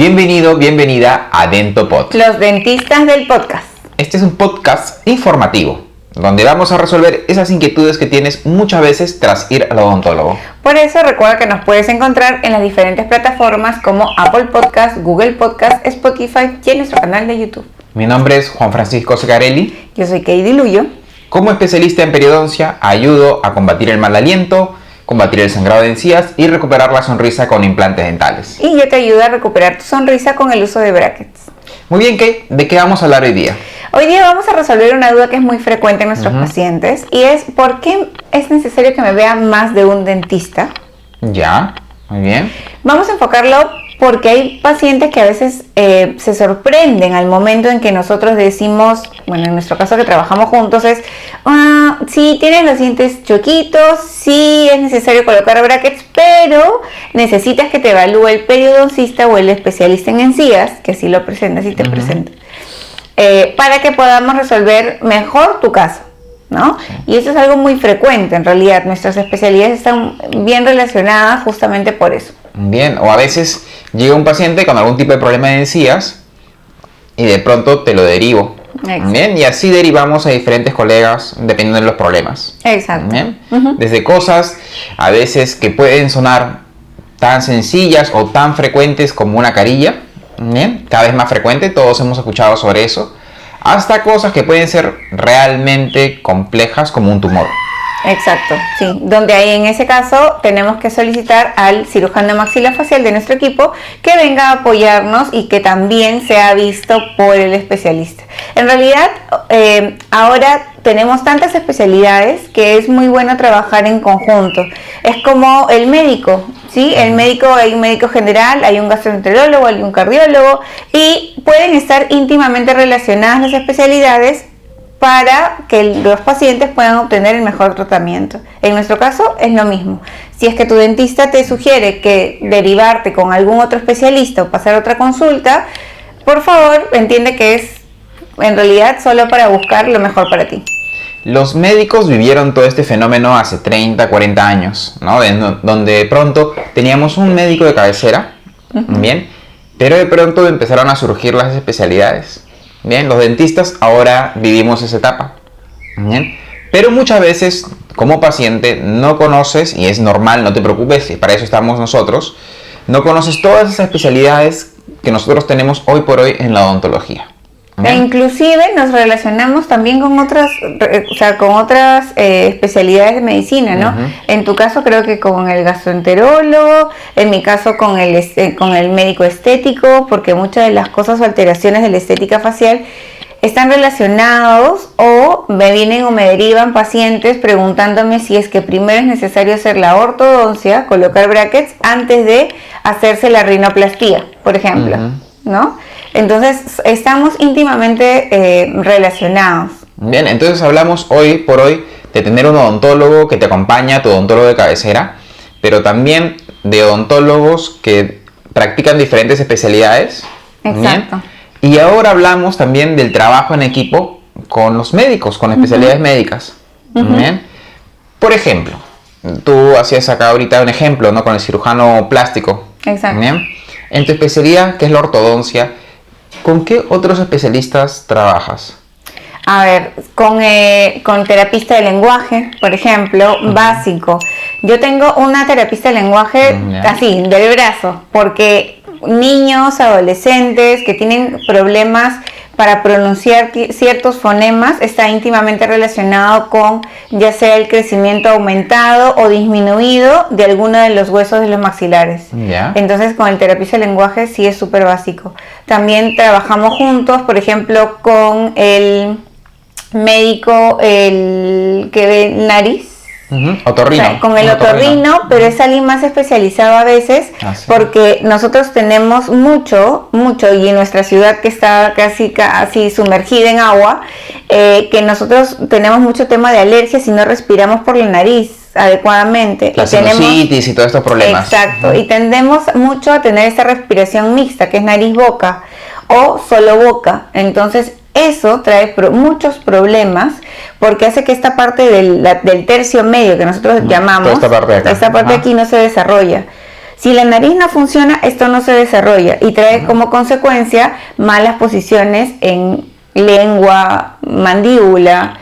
Bienvenido, bienvenida a DentoPod. Los dentistas del podcast. Este es un podcast informativo, donde vamos a resolver esas inquietudes que tienes muchas veces tras ir al odontólogo. Por eso recuerda que nos puedes encontrar en las diferentes plataformas como Apple Podcast, Google Podcast, Spotify y en nuestro canal de YouTube. Mi nombre es Juan Francisco Secarelli. Yo soy Katie Luyo. Como especialista en periodoncia, ayudo a combatir el mal aliento, combatir el sangrado de encías y recuperar la sonrisa con implantes dentales. Y yo te ayudo a recuperar tu sonrisa con el uso de brackets. Muy bien, Kate, ¿de qué vamos a hablar hoy día? Hoy día vamos a resolver una duda que es muy frecuente en nuestros pacientes y es ¿por qué es necesario que me vea más de un dentista? Ya, muy bien. Vamos a enfocarlo porque hay pacientes que a veces se sorprenden al momento en que nosotros decimos, bueno, en nuestro caso que trabajamos juntos es, sí, tienes los dientes choquitos, sí es necesario colocar brackets, pero necesitas que te evalúe el periodoncista o el especialista en encías, que así lo presenta, así te presenta, para que podamos resolver mejor tu caso, ¿no? Sí. Y eso es algo muy frecuente, en realidad, nuestras especialidades están bien relacionadas justamente por eso. Bien, o a veces llega un paciente con algún tipo de problema de encías y de pronto te lo derivo. Exacto. Bien, y así derivamos a diferentes colegas dependiendo de los problemas. Exacto. Bien. Desde cosas a veces que pueden sonar tan sencillas o tan frecuentes como una carilla, bien, cada vez más frecuente, todos hemos escuchado sobre eso, hasta cosas que pueden ser realmente complejas como un tumor. Exacto, sí, donde ahí en ese caso tenemos que solicitar al cirujano maxilofacial de nuestro equipo que venga a apoyarnos y que también sea visto por el especialista. En realidad, ahora tenemos tantas especialidades que es muy bueno trabajar en conjunto. Es como el médico, ¿sí? El médico, hay un médico general, hay un gastroenterólogo, hay un cardiólogo y pueden estar íntimamente relacionadas las especialidades para que los pacientes puedan obtener el mejor tratamiento. En nuestro caso es lo mismo. Si es que tu dentista te sugiere que derivarte con algún otro especialista o pasar otra consulta, por favor entiende que es en realidad solo para buscar lo mejor para ti. Los médicos vivieron todo este fenómeno hace 30, 40 años, ¿no? Donde de pronto teníamos un médico de cabecera, bien, pero de pronto empezaron a surgir las especialidades. Bien, los dentistas ahora vivimos esa etapa. Bien, pero muchas veces como paciente no conoces, y es normal, no te preocupes, y para eso estamos nosotros, no conoces todas esas especialidades que nosotros tenemos hoy por hoy en la odontología. E inclusive nos relacionamos también con otras, especialidades de medicina, ¿no? En tu caso creo que con el gastroenterólogo, en mi caso con el médico estético, porque muchas de las cosas o alteraciones de la estética facial están relacionados o me vienen o me derivan pacientes preguntándome si es que primero es necesario hacer la ortodoncia, colocar brackets, antes de hacerse la rinoplastía, por ejemplo, ¿no? Entonces, estamos íntimamente relacionados. Bien, entonces hablamos hoy por hoy de tener un odontólogo que te acompaña, tu odontólogo de cabecera, pero también de odontólogos que practican diferentes especialidades. Exacto. Bien. Y ahora hablamos también del trabajo en equipo con los médicos, con especialidades médicas. Bien. Por ejemplo, tú hacías acá ahorita un ejemplo, ¿no? Con el cirujano plástico. Exacto. Bien. En tu especialidad, que es la ortodoncia, ¿con qué otros especialistas trabajas? A ver, con terapista de lenguaje, por ejemplo, básico. Yo tengo una terapista de lenguaje así, del brazo, porque niños, adolescentes que tienen problemas para pronunciar ciertos fonemas está íntimamente relacionado con ya sea el crecimiento aumentado o disminuido de alguno de los huesos de los maxilares. Entonces con el terapista de lenguaje sí es súper básico. También trabajamos juntos, por ejemplo, con el médico el que ve nariz. Otorrino. O sea, con el otorrino, pero es alguien más especializado a veces, porque nosotros tenemos mucho, y en nuestra ciudad que está casi sumergida en agua, que nosotros tenemos mucho tema de alergias y no respiramos por la nariz adecuadamente. La sinusitis y todos estos problemas. Exacto, y tendemos mucho a tener esta respiración mixta, que es nariz-boca o solo boca. Entonces, eso trae muchos problemas porque hace que esta parte del tercio medio que nosotros llamamos, esta parte de aquí no se desarrolla. Si la nariz no funciona, esto no se desarrolla y trae como consecuencia malas posiciones en lengua, mandíbula.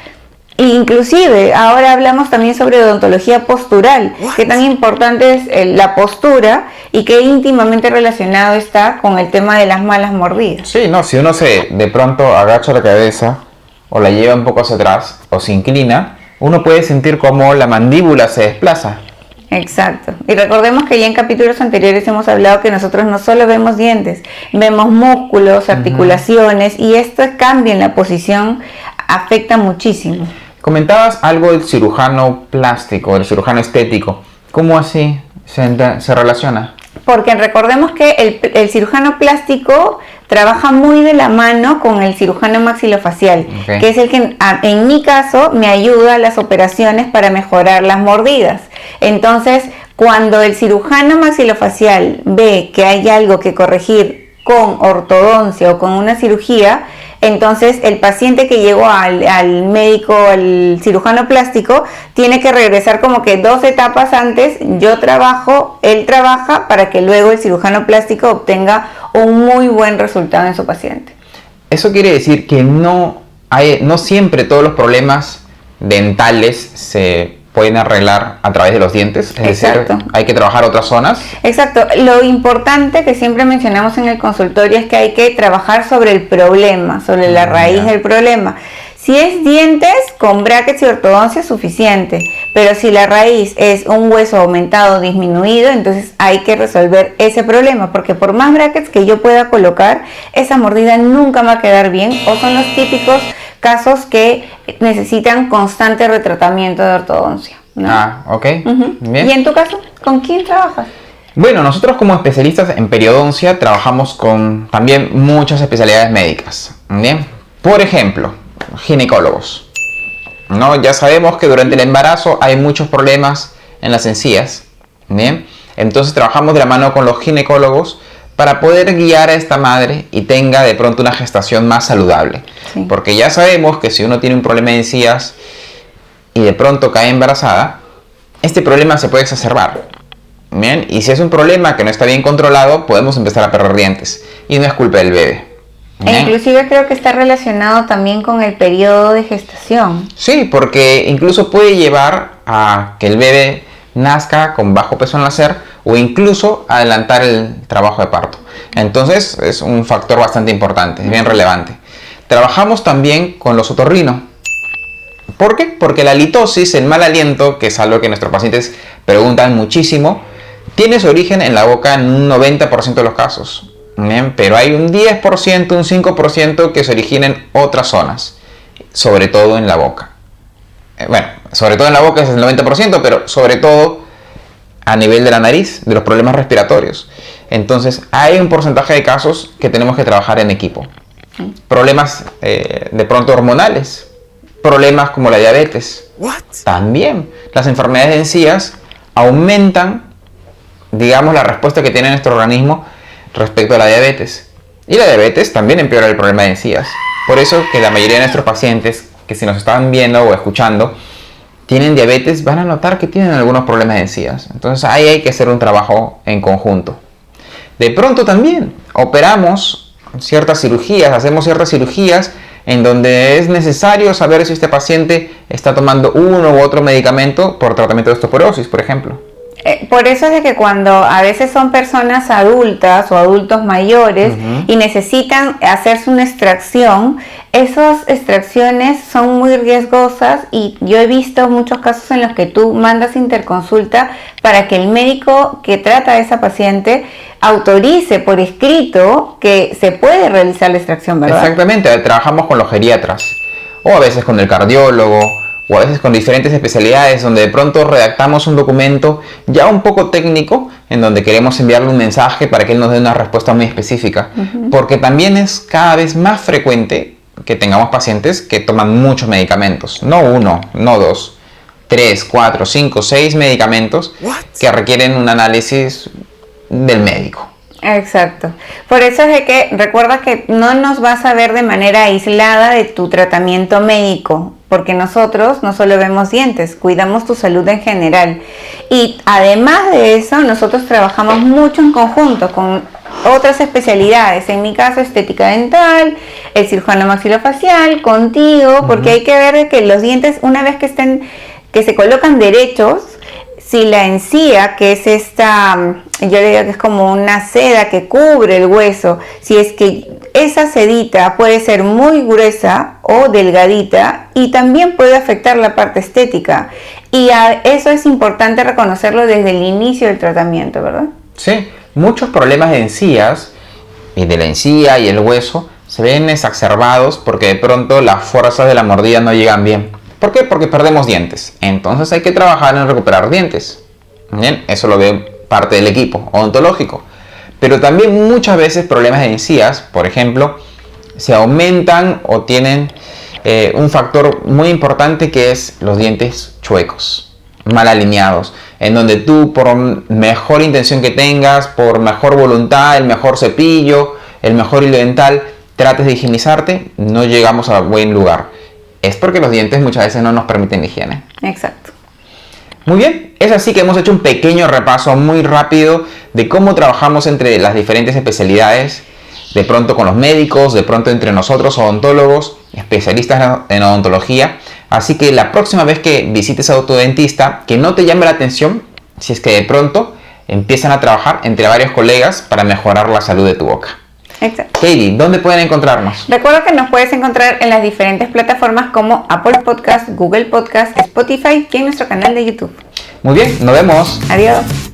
Inclusive, ahora hablamos también sobre odontología postural, qué tan importante es la postura y qué íntimamente relacionado está con el tema de las malas mordidas. Sí, no, si uno de pronto agacha la cabeza o la lleva un poco hacia atrás o se inclina, uno puede sentir como la mandíbula se desplaza. Exacto. Y recordemos que ya en capítulos anteriores hemos hablado que nosotros no solo vemos dientes, vemos músculos, articulaciones, y esto cambia en la posición, afecta muchísimo. Comentabas algo del cirujano plástico, del cirujano estético. ¿Cómo así se relaciona? Porque recordemos que el cirujano plástico trabaja muy de la mano con el cirujano maxilofacial, que es el que en mi caso me ayuda a las operaciones para mejorar las mordidas. Entonces, cuando el cirujano maxilofacial ve que hay algo que corregir con ortodoncia o con una cirugía, entonces el paciente que llegó al médico, al cirujano plástico, tiene que regresar como que 2 etapas antes. Yo trabajo, él trabaja, para que luego el cirujano plástico obtenga un muy buen resultado en su paciente. Eso quiere decir que no siempre todos los problemas dentales se pueden arreglar a través de los dientes. Es decir, hay que trabajar otras zonas. Exacto. Lo importante que siempre mencionamos en el consultorio es que hay que trabajar sobre el problema, sobre la raíz del problema. Si es dientes, con brackets y ortodoncia es suficiente, pero si la raíz es un hueso aumentado o disminuido, entonces hay que resolver ese problema, porque por más brackets que yo pueda colocar, esa mordida nunca va a quedar bien, o son los típicos casos que necesitan constante retratamiento de ortodoncia, ¿no? Ok. Bien. ¿Y en tu caso, con quién trabajas? Bueno, nosotros como especialistas en periodoncia trabajamos con también muchas especialidades médicas. Bien. Por ejemplo, ginecólogos. ¿No? Ya sabemos que durante el embarazo hay muchos problemas en las encías. Bien. Entonces trabajamos de la mano con los ginecólogos para poder guiar a esta madre y tenga de pronto una gestación más saludable. Sí. Porque ya sabemos que si uno tiene un problema de encías y de pronto cae embarazada, este problema se puede exacerbar. Bien, y si es un problema que no está bien controlado, podemos empezar a perder dientes. Y no es culpa del bebé. E inclusive creo que está relacionado también con el periodo de gestación. Sí, porque incluso puede llevar a que el bebé nazca con bajo peso al nacer o incluso adelantar el trabajo de parto. Entonces es un factor bastante importante, bien relevante. Trabajamos también con los otorrinos. ¿Por qué? Porque la halitosis, el mal aliento, que es algo que nuestros pacientes preguntan muchísimo, tiene su origen en la boca en un 90% de los casos. Bien, pero hay un 10%, un 5% que se origina en otras zonas, sobre todo en la boca. Bueno, sobre todo en la boca es el 90%, pero sobre todo a nivel de la nariz, de los problemas respiratorios. Entonces, hay un porcentaje de casos que tenemos que trabajar en equipo. Problemas de pronto hormonales, problemas como la diabetes. También las enfermedades de encías aumentan, digamos, la respuesta que tiene nuestro organismo respecto a la diabetes. Y la diabetes también empeora el problema de encías. Por eso que la mayoría de nuestros pacientes que si nos están viendo o escuchando tienen diabetes, van a notar que tienen algunos problemas de encías. Entonces ahí hay que hacer un trabajo en conjunto. De pronto también operamos ciertas cirugías, hacemos ciertas cirugías en donde es necesario saber si este paciente está tomando uno u otro medicamento por tratamiento de osteoporosis, por ejemplo. Por eso es de que cuando a veces son personas adultas o adultos mayores y necesitan hacerse una extracción, esas extracciones son muy riesgosas y yo he visto muchos casos en los que tú mandas interconsulta para que el médico que trata a esa paciente autorice por escrito que se puede realizar la extracción, ¿verdad? Exactamente, trabajamos con los geriatras o a veces con el cardiólogo o a veces con diferentes especialidades donde de pronto redactamos un documento ya un poco técnico en donde queremos enviarle un mensaje para que él nos dé una respuesta muy específica. Porque también es cada vez más frecuente que tengamos pacientes que toman muchos medicamentos. No uno, no dos, 3, 4, 5, 6 medicamentos que requieren un análisis del médico. Exacto. Por eso es de que recuerda que no nos vas a ver de manera aislada de tu tratamiento médico. porque nosotros no solo vemos dientes, cuidamos tu salud en general. Y además de eso, nosotros trabajamos mucho en conjunto con otras especialidades, en mi caso estética dental, el cirujano maxilofacial, contigo, porque hay que ver que los dientes, una vez que se colocan derechos, si la encía, que es esta, yo le digo que es como una seda que cubre el hueso, si es que esa sedita puede ser muy gruesa o delgadita, y también puede afectar la parte estética, y eso es importante reconocerlo desde el inicio del tratamiento, ¿verdad? Sí, muchos problemas de encías, y de la encía y el hueso, se ven exacerbados porque de pronto las fuerzas de la mordida no llegan bien. ¿Por qué? Porque perdemos dientes. Entonces hay que trabajar en recuperar dientes. Bien, eso lo ve parte del equipo odontológico. Pero también muchas veces problemas de encías, por ejemplo, se aumentan o tienen un factor muy importante, que es los dientes chuecos, mal alineados, en donde tú, por mejor intención que tengas, por mejor voluntad, el mejor cepillo, el mejor hilo dental, trates de higienizarte, no llegamos a buen lugar. Es porque los dientes muchas veces no nos permiten la higiene. Exacto. Muy bien, es así que hemos hecho un pequeño repaso muy rápido de cómo trabajamos entre las diferentes especialidades, de pronto con los médicos, de pronto entre nosotros, odontólogos, especialistas en odontología. Así que la próxima vez que visites a tu dentista, que no te llame la atención si es que de pronto empiezan a trabajar entre varios colegas para mejorar la salud de tu boca. Exacto. Katie, ¿dónde pueden encontrarnos? Recuerda que nos puedes encontrar en las diferentes plataformas como Apple Podcast, Google Podcast, Spotify y en nuestro canal de YouTube. Muy bien, nos vemos. Adiós.